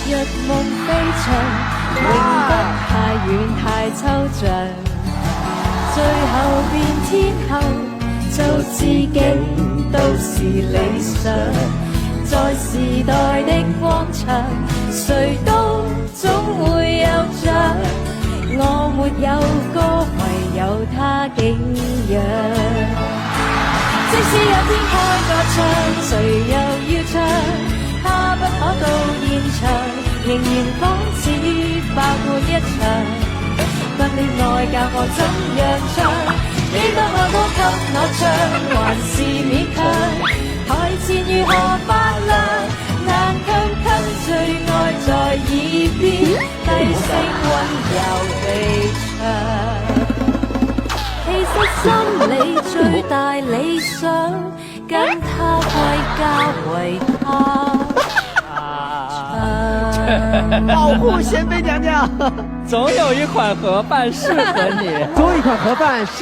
日夢飛翔，永不太遠太抽象，最後變天后，做自己都是理想。在時代的廣場，誰都總會有獎。我沒有歌，唯有他景仰。即使有天開個唱，誰又要唱？他不可到現場，仍然仿似爆滿一場。不戀愛教我怎樣唱，幾多愛歌給我唱，還是勉強。台前如何發亮，難強吞最愛在耳邊，低聲溫柔地唱。其實心裏最大理想，跟他歸家為他。保護賢妃娘娘，總有一款盒飯適合你。總有一款盒飯適